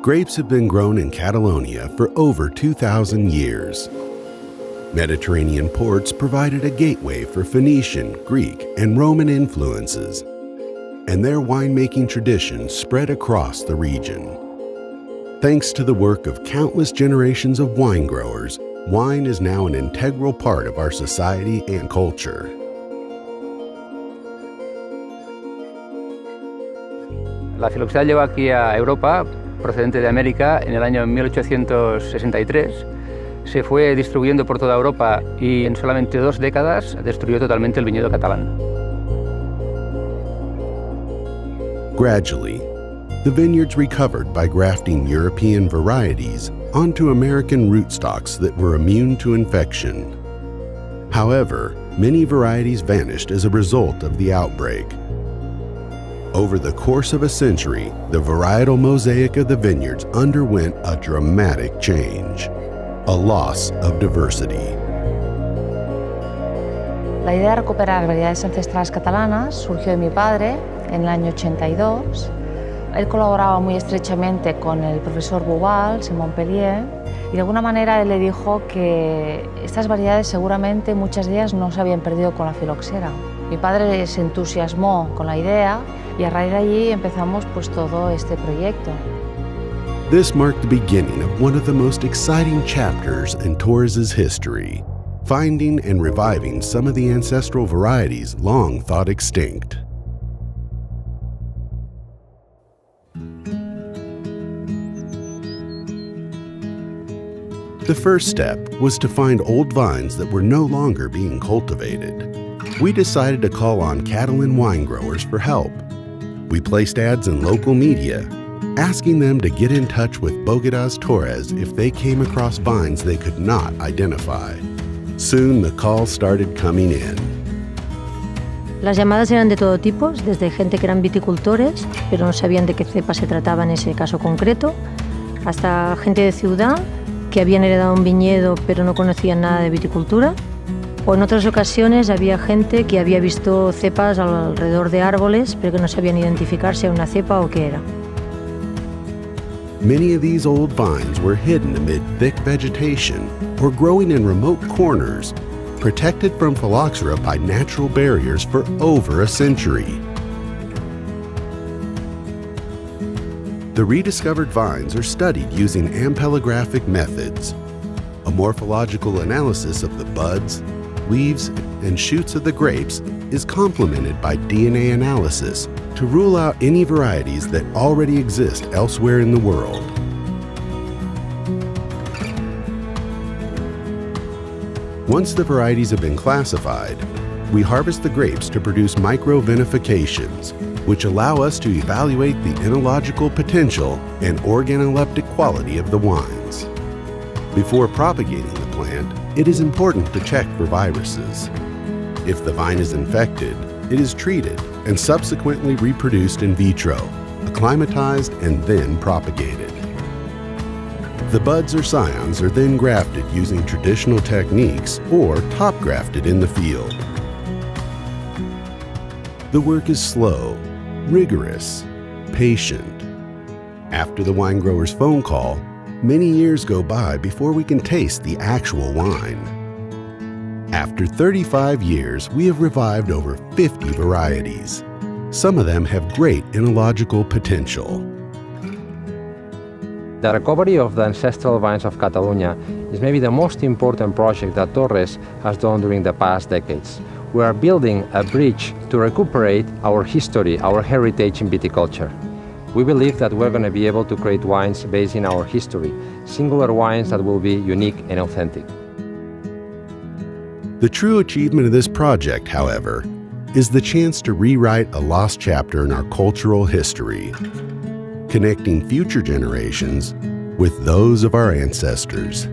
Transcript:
Grapes have been grown in Catalonia for over 2,000 years. Mediterranean ports provided a gateway for Phoenician, Greek, and Roman influences, and their winemaking traditions spread across the region. Thanks to the work of countless generations of wine growers, wine is now an integral part of our society and culture. La phylloxera llegó aquí a Europa, procedente de América, en el año 1863. Se fue distribuyendo por toda Europa y en solamente 2 décadas destruyó totalmente el viñedo catalán. Gradually, the vineyards recovered by grafting European varieties onto American rootstocks that were immune to infection. However, many varieties vanished as a result of the outbreak. Over the course of a century, the varietal mosaic of the vineyards underwent a dramatic change, a loss of diversity. La idea de recuperar variedades ancestrales catalanas surgió de mi padre en el año 82. Él colaboraba muy estrechamente con el Professor Boubals en Montpellier y de alguna manera él le dijo que estas variedades seguramente muchas de ellas no se habían perdido con la phylloxera. Mi padre se entusiasmó con la idea y a raíz de allí empezamos pues todo este proyecto. This marked the beginning of one of the most exciting chapters in Torres' history, finding and reviving some of the ancestral varieties long thought extinct. The first step was to find old vines that were no longer being cultivated. We decided to call on Catalan wine growers for help. We placed ads in local media, asking them to get in touch with Boubals Torres if they came across vines they could not identify. Soon the calls started coming in. Las llamadas eran de todo tipo, desde gente que eran viticultores, pero no sabían de qué cepa se trataba en ese caso concreto, hasta gente de ciudad que habían heredado un viñedo pero no conocían nada de viticultura. O en otras ocasiones había gente que había visto cepas alrededor de árboles, pero que no sabían identificar si era una cepa o qué era. Many of these old vines were hidden amid thick vegetation or growing in remote corners, protected from phylloxera by natural barriers for over a century. The rediscovered vines are studied using ampelographic methods. A morphological analysis of the buds, leaves, and shoots of the grapes is complemented by DNA analysis to rule out any varieties that already exist elsewhere in the world. Once the varieties have been classified, we harvest the grapes to produce microvinifications, which allow us to evaluate the enological potential and organoleptic quality of the wines. Before propagating the plant, it is important to check for viruses. If the vine is infected, it is treated and subsequently reproduced in vitro, acclimatized, and then propagated. The buds or scions are then grafted using traditional techniques or top grafted in the field. The work is slow, rigorous, patient. After the wine grower's phone call, many years go by before we can taste the actual wine. After 35 years, we have revived over 50 varieties. Some of them have great enological potential. The recovery of the ancestral vines of Catalonia is maybe the most important project that Torres has done during the past decades. We are building a bridge to recuperate our history, our heritage in viticulture. We believe that we're going to be able to create wines based in our history, singular wines that will be unique and authentic. The true achievement of this project, however, is the chance to rewrite a lost chapter in our cultural history, connecting future generations with those of our ancestors.